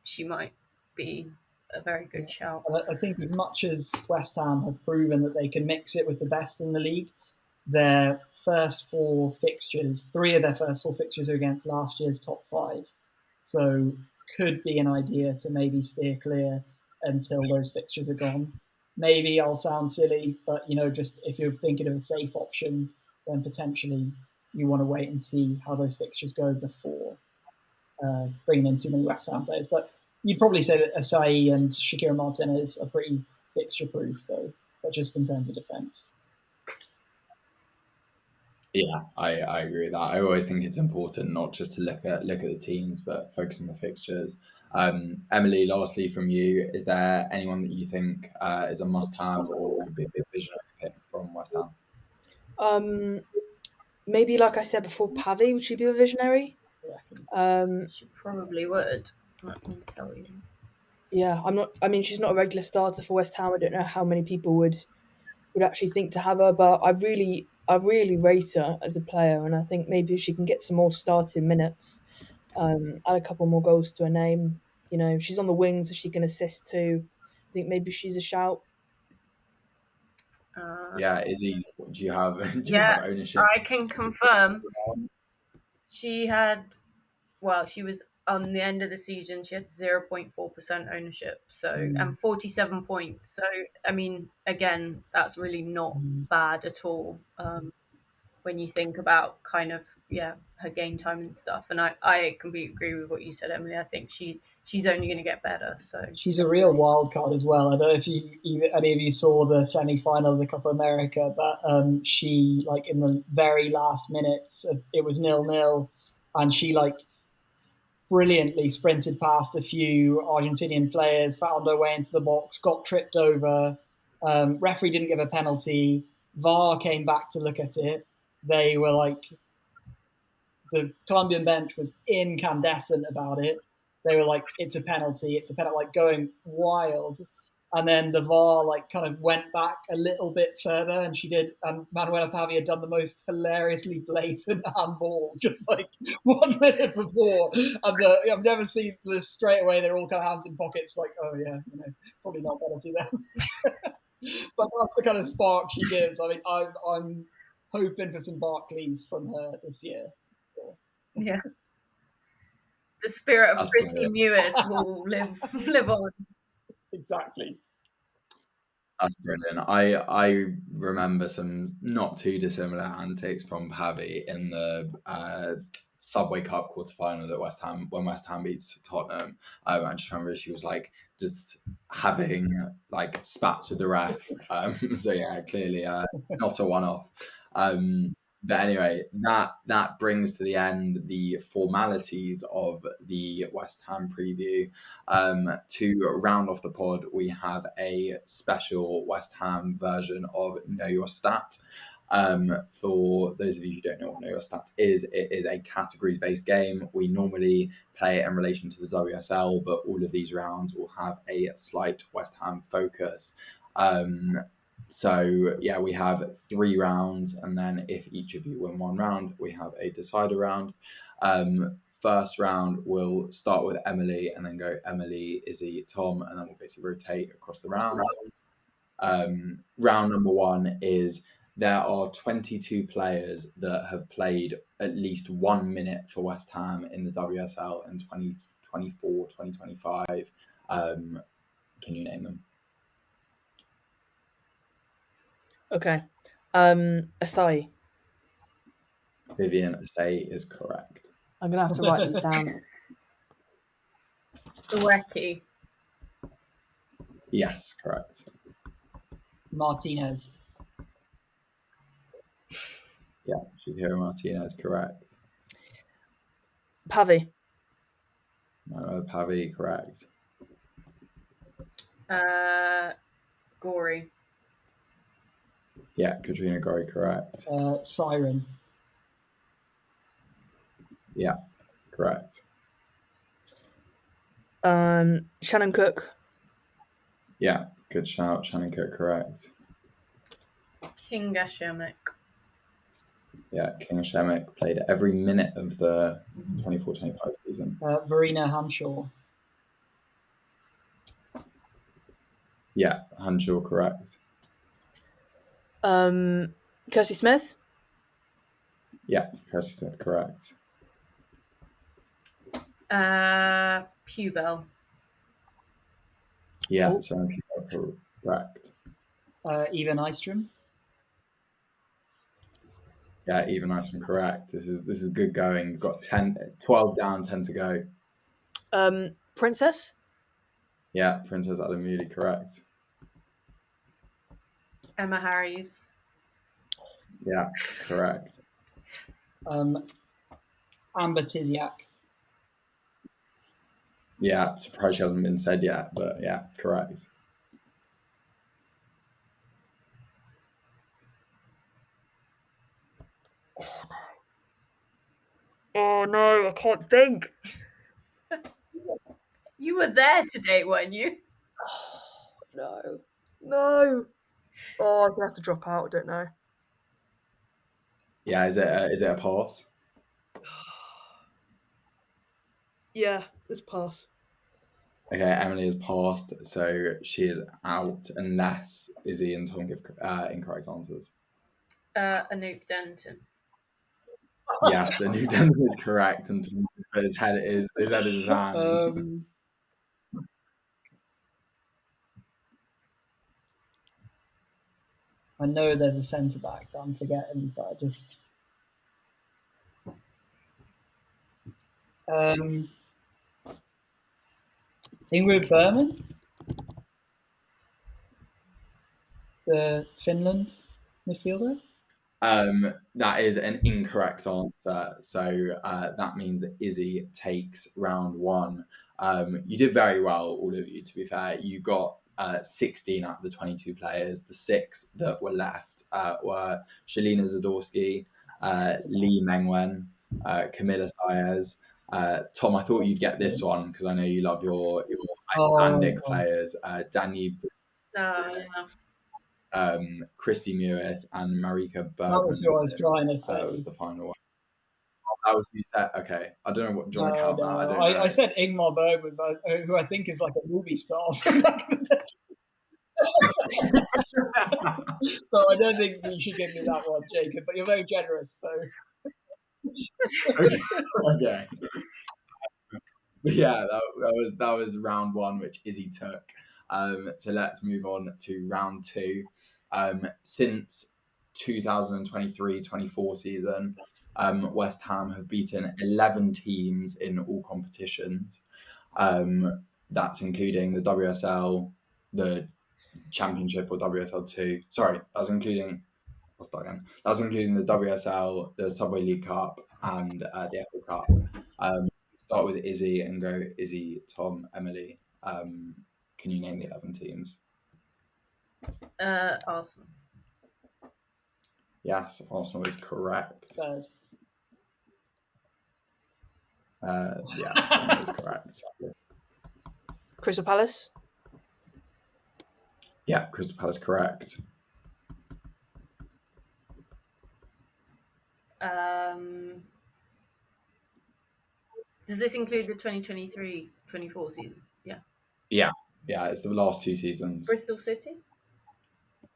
she might be a very good shout. I think as much as West Ham have proven that they can mix it with the best in the league, their first 4 fixtures, 3 of their first 4 fixtures are against last year's top 5. So could be an idea to maybe steer clear until those fixtures are gone. Maybe I'll sound silly, but just if you're thinking of a safe option, then potentially you want to wait and see how those fixtures go before bringing in too many West Ham players. But you'd probably say that Asai and Shakira Martinez are pretty fixture-proof, though, but just in terms of defence. Yeah, I agree with that. I always think it's important not just to look at the teams, but focus on the fixtures. Emily, lastly from you, is there anyone that you think is a must-have or could be a big visionary pick from West Ham? Maybe, like I said before, Pavi, would she be a visionary? She probably would. Let me tell you. Yeah, she's not a regular starter for West Ham. I don't know how many people would actually think to have her, but I really rate her as a player, and I think maybe if she can get some more starting minutes, add a couple more goals to her name. She's on the wings, so she can assist too. I think maybe she's a shout. Izzy, do you have ownership? I can confirm. She was on the end of the season, she had 0.4% ownership, and 47 points. So, I mean, again, that's really not bad at all when you think about kind of, her game time and stuff. And I completely agree with what you said, Emily. I think she's only going to get better. So she's a real wild card as well. I don't know if any of you saw the semi-final of the Copa America, but she, like, in the very last minutes, it was 0-0, and she, like, brilliantly sprinted past a few Argentinian players, found her way into the box, got tripped over. Referee didn't give a penalty. VAR came back to look at it. They were like, the Colombian bench was incandescent about it. They were like, it's a penalty, like going wild. And then the VAR like kind of went back a little bit further, and she did. And Manuela Pavi had done the most hilariously blatant handball just like 1 minute before. And I've never seen this straight away. They're all kind of hands in pockets, like, oh yeah, probably not penalty then. But that's the kind of spark she gives. I mean, I'm hoping for some Barclays from her this year. Yeah. The spirit of Christy Mewis will live on. Exactly. That's brilliant. I remember some not too dissimilar antics from Pavi in the Subway Cup quarterfinal when West Ham beats Tottenham. I just remember she was like just having like spats with the ref. So yeah, clearly not a one-off. But anyway, that brings to the end the formalities of the West Ham preview. To round off the pod, we have a special West Ham version of Know Your Stat. For those of you who don't know what Know Your Stat is, it is a categories-based game. We normally play it in relation to the WSL, but all of these rounds will have a slight West Ham focus. So yeah, we have 3 rounds, and then if each of you win 1 round, we have a decider round. First round, we'll start with Emily and then go Emily, Izzy, Tom, and then we'll basically rotate across the rounds. Round number 1 is there are 22 players that have played at least 1 minute for West Ham in the WSL in 2024-2025. Can you name them? Okay. Asai. Vivian Asay is correct. I'm gonna have to write these down. Wacky. Yes, correct. Martinez. Yeah, Shakira Martinez, correct. Pavi. Pavi, correct. Gory. Yeah, Katrina Gorry, correct. Siren. Yeah, correct. Shannon Cook. Yeah, good shout. Shannon Cook, correct. Kinga Shemek. Yeah, King Shemek played every minute of the 24-25 season. Verena Hanshaw. Yeah, Hanshaw, correct. Kirsty Smith. Yeah, Kirsty Smith, correct. Pubel. Yeah, Oh. Sharon Pugh, correct. Eva Nystrom. Yeah, even Iceman, correct. This is good going. You've got 12 down, 10 to go. Princess. Yeah, Princess Adamuli, correct. Emma Harries. Yeah, correct. Amber Tiziak. Yeah, surprised she hasn't been said yet, but yeah, correct. Oh no, I can't think. You were there today, weren't you? No. Oh, I'm gonna have to drop out. I don't know. Yeah, is it a pass? Yeah, let's pass. Okay, Emily has passed, so she is out unless Izzy and Tom give incorrect answers. Anoop Denton. Yes, and who Denton is correct, and Tom put his head in his hands. I know there's a centre back that I'm forgetting, but I just. Ingrid Berman, the Finland midfielder. That is an incorrect answer. So that means that Izzy takes round one. You did very well, all of you, to be fair. You got 16 out of the 22 players. The 6 that were left were Shalina Zadorsky, Lee Mengwen, Camilla Saez. Tom, I thought you'd get this one because I know you love your Icelandic players. Danny, Christy Mewis, and Marika Bergman. That was who I was trying to say. That was the final one. That was you said. Okay, I don't know what. Do you want to count that? I don't know. I said Ingmar Bergman, who I think is like a movie star from back in the day. So I don't think you should give me that one, Jacob. But you're very generous, though. Okay. Yeah, that was round one, which Izzy took. So let's move on to round two. Since 2023-24 season, West Ham have beaten 11 teams in all competitions. That's including the WSL, the Championship or WSL 2. Sorry, that's including the WSL, the Subway League Cup, and the FA Cup. Start with Izzy and go Izzy, Tom, Emily. Can you name the 11 teams? Arsenal. Yes, Arsenal is correct. Spurs. Yeah, Tom is correct. Crystal Palace. Yeah, Crystal Palace correct. Does this include the 2023-24 season? Yeah. Yeah, it's the last 2 seasons. Bristol City?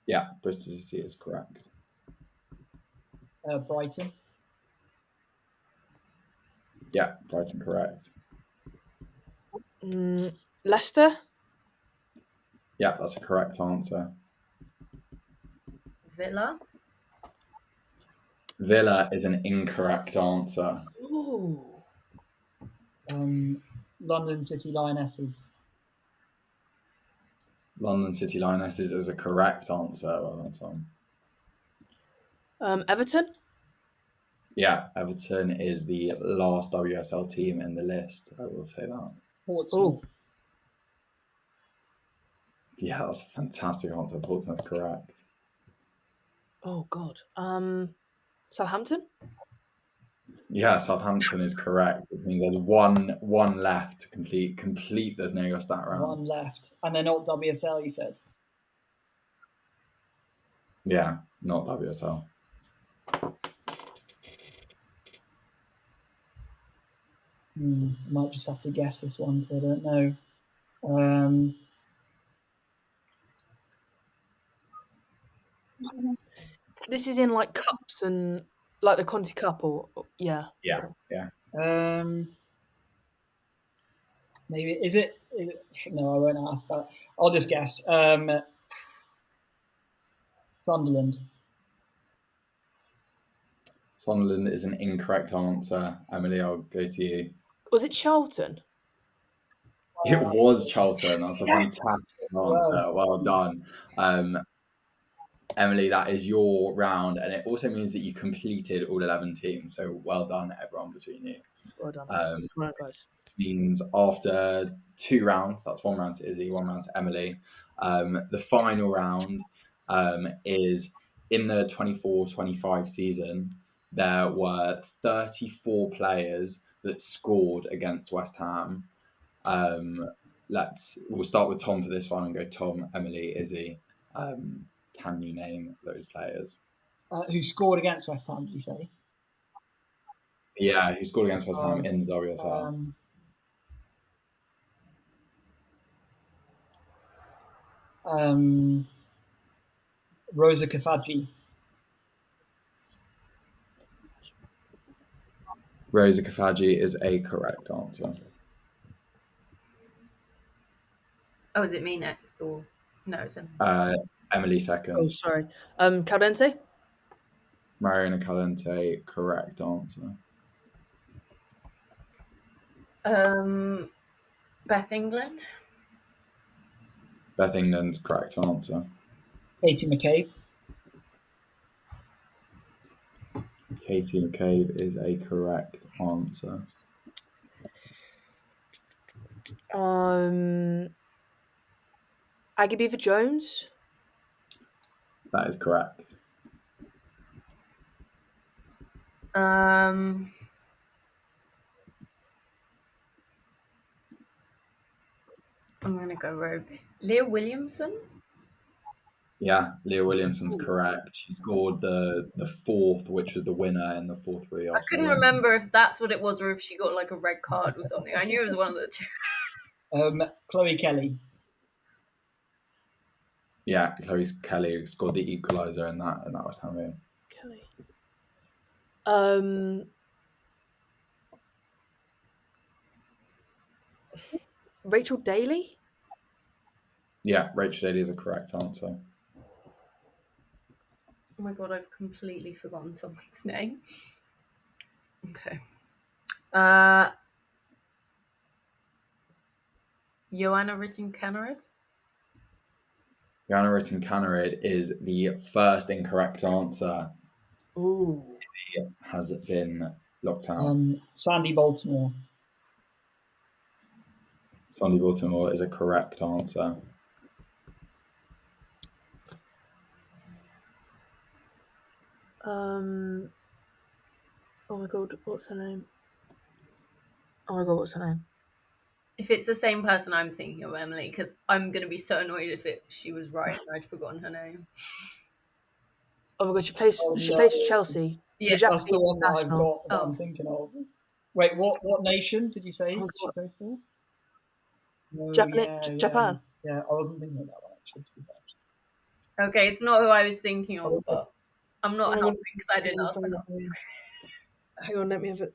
Yeah, Bristol City is correct. Brighton. Yeah, Brighton correct. Leicester. Yeah, that's a correct answer. Villa. Villa is an incorrect answer. Ooh. London City Lionesses. London City Lionesses is a correct answer. Well done, Tom. Everton? Yeah, Everton is the last WSL team in the list. I will say that. Portsmouth. Oh. Yeah, that's a fantastic answer. Portsmouth, correct. Oh, God. Southampton? Yeah, Southampton is correct. Which means there's one left to complete. There's no go stat round. One left. And they're not WSL, you said? Yeah, not WSL. I might just have to guess this one because I don't know. This is in like cups and like the Conti Cup or yeah. Yeah, Okay. yeah. Maybe is it? No, I won't ask that. I'll just guess. Sunderland. Sunderland is an incorrect answer. Emily, I'll go to you. Was it Charlton? It was Charlton. That's a fantastic answer. Wow. Well done. Emily, that is your round, and it also means that you completed all 11 teams. So well done, everyone between you. Well done. Right, guys. Means after 2 rounds, that's 1 round to Izzy, 1 round to Emily. The final round is in the 24-25 season. There were 34 players that scored against West Ham. We'll start with Tom for this one and go Tom, Emily, Izzy. Can you name those players? Who scored against West Ham, did you say? Yeah, who scored against West Ham in the WSL? Rosa Kafaji. Rosa Kafaji is a correct answer. Oh, is it me next or no? It's Emily second. Oh, sorry. Caldente? Mariana Calente, correct answer. Beth England. Beth England's correct answer. Katie McCabe. Katie McCabe is a correct answer. Aggie Beaver Jones. That is correct. I'm gonna go rogue. Leah Williamson. Yeah, Leah Williamson's correct. She scored the 4th, which was the winner in the 4th Rio. I couldn't remember if that's what it was or if she got like a red card or something. I knew it was one of the two. Chloe Kelly. Yeah, Chloe Kelly scored the equaliser in that West Ham game. Kelly. Rachel Daly? Yeah, Rachel Daly is a correct answer. Oh my god, I've completely forgotten someone's name. Okay. Joanna Ritten-Cannerid? Joanna Ritten-Cannerid is the first incorrect answer. Ooh. It has been locked out. Sandy Baltimore. Sandy Baltimore is a correct answer. Oh my god, what's her name? Oh my god, what's her name? If it's the same person I'm thinking of, Emily, because I'm going to be so annoyed if she was right and I'd forgotten her name. Oh my god, she plays for Chelsea. Yeah, that's the one that I've got that I'm thinking of. Wait, what nation did you say she plays for? No, Japan. Yeah, I wasn't thinking of that one actually. Okay, it's not who I was thinking of, but I'm not helping because I didn't ask enough. Hang on, let me have it.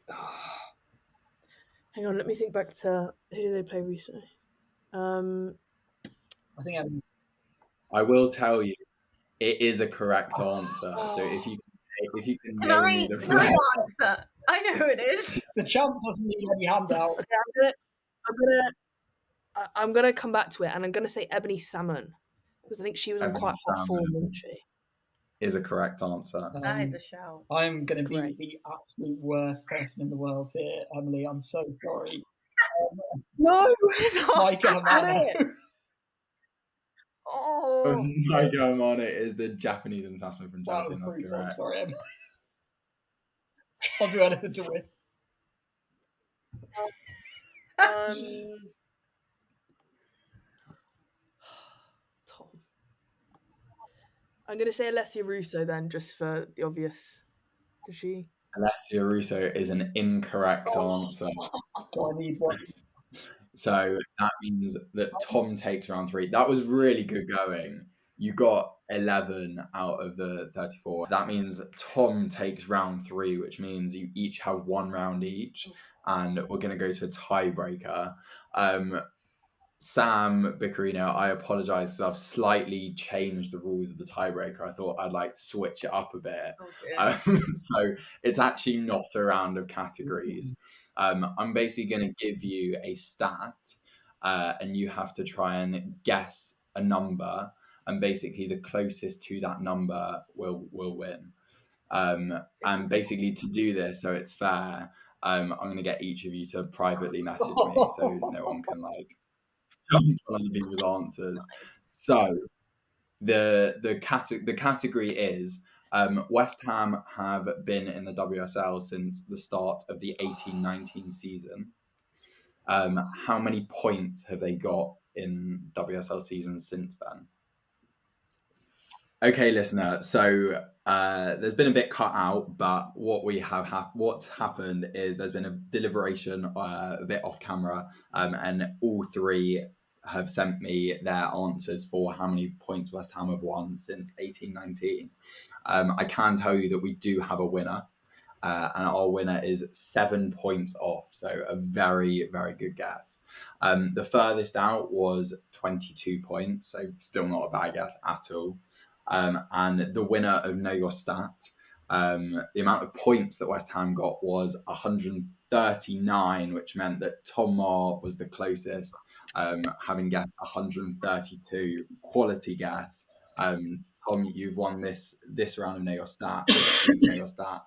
Hang on, let me think back to who did they play recently. I think I will tell you It is a correct answer. So if you can Can name me the I player. answer? I know who it is. The champ doesn't need any handouts. I'm gonna come back to it, and I'm gonna say Ebony Salmon because I think she was in Ebony quite hot form, Salmon wasn't she? is a correct answer. That is a shout. I'm going to be Great. the absolute worst person in the world here, Emily. I'm so sorry. No, Mike Amano. Oh, Naika Amano is the Japanese international from That was Japan. That's brutal. I'm correct. sorry, Emily. I'll do anything to win. Tom. I'm gonna say Alessia Russo then, just for the obvious. Does she? Alessia Russo is an incorrect answer. Do I need one? So that means that Tom takes round 3. That was really good going. You got 11 out of the 34. That means Tom takes round 3, which means you each have 1 round each, and we're going to go to a tiebreaker. Sam Biccarino, I apologise because I've slightly changed the rules of the tiebreaker. I thought I'd like switch it up a bit. So it's actually not a round of categories. I'm basically going to give you a stat, and you have to try and guess a number, and basically the closest to that number will win. And basically to do this, so it's fair, I'm going to get each of you to privately message me so no one can like jump on other people's answers. So the category is West Ham have been in the WSL since the start of the 18-19 season. How many points have they got in WSL seasons since then? Okay, listener. So there's been a bit cut out, but what's happened is there's been a deliberation a bit off camera, and all 3 have sent me their answers for how many points West Ham have won since 18-19. I can tell you that we do have a winner, and our winner is 7 points off. So a very, very good guess. The furthest out was 22 points, so still not a bad guess at all. And the winner of Know Your Stat, the amount of points that West Ham got was 139, which meant that Tom Maher was the closest, having guessed 132. Quality guess. Tom, you've won this round of Know Your Stat. Know Your Stat.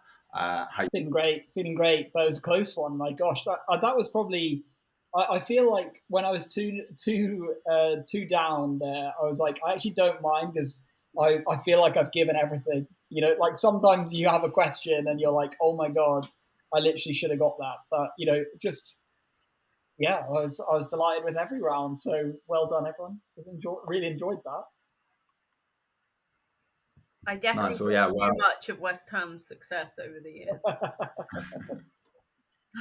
Feeling great. That was a close one. My gosh, that was probably. I feel like when I was two down there, I was like, I actually don't mind because I feel like I've given everything. You know, like sometimes you have a question and you're like, oh my God, I literally should have got that. But, you know, just, yeah, I was delighted with every round. So well done, everyone. Really enjoyed that. I definitely too much of West Ham's success over the years.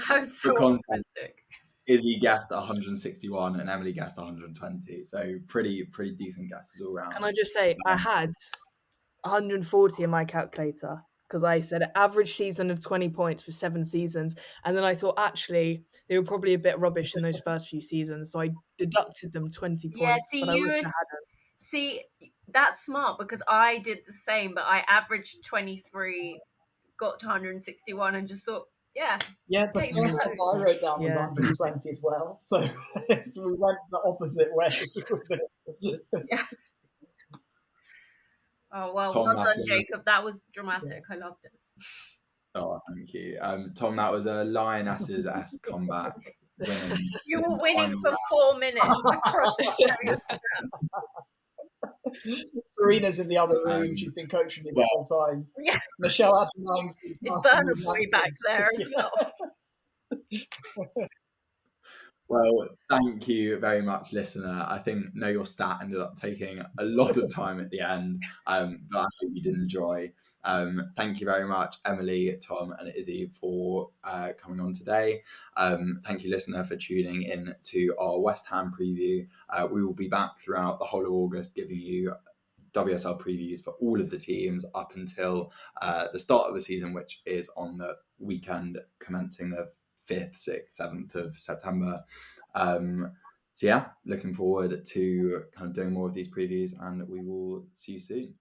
I'm so optimistic. Izzy guessed 161 and Emily guessed 120. So pretty decent guesses all around. Can I just say, I had 140 in my calculator because I said average season of 20 points for 7 seasons. And then I thought, actually, they were probably a bit rubbish in those first few seasons. So I deducted them 20 points. Yeah, see, but I wish I hadn't. See, that's smart because I did the same, but I averaged 23, got to 161 and just thought, yeah. Yeah, the first stuff I wrote down was 120 as well. So we went the opposite way. Yeah. Oh, well, Tom, well done, Jacob. That was dramatic. Yeah. I loved it. Oh, thank you. Tom, that was a Lionesses-esque comeback. You were winning for 4 minutes across the various stats. Serena's in the other room. She's been coaching me the whole time. Yeah. Michelle Adamang's been Burner Boy back there as well. Well, thank you very much, listener. I think Know Your Stat ended up taking a lot of time at the end, but I hope you did enjoy. Thank you very much, Emily, Tom, and Izzy for coming on today. Thank you, listener, for tuning in to our West Ham preview. We will be back throughout the whole of August, giving you WSL previews for all of the teams up until the start of the season, which is on the weekend commencing the 5th, 6th, 7th of September. So yeah, looking forward to kind of doing more of these previews, and we will see you soon.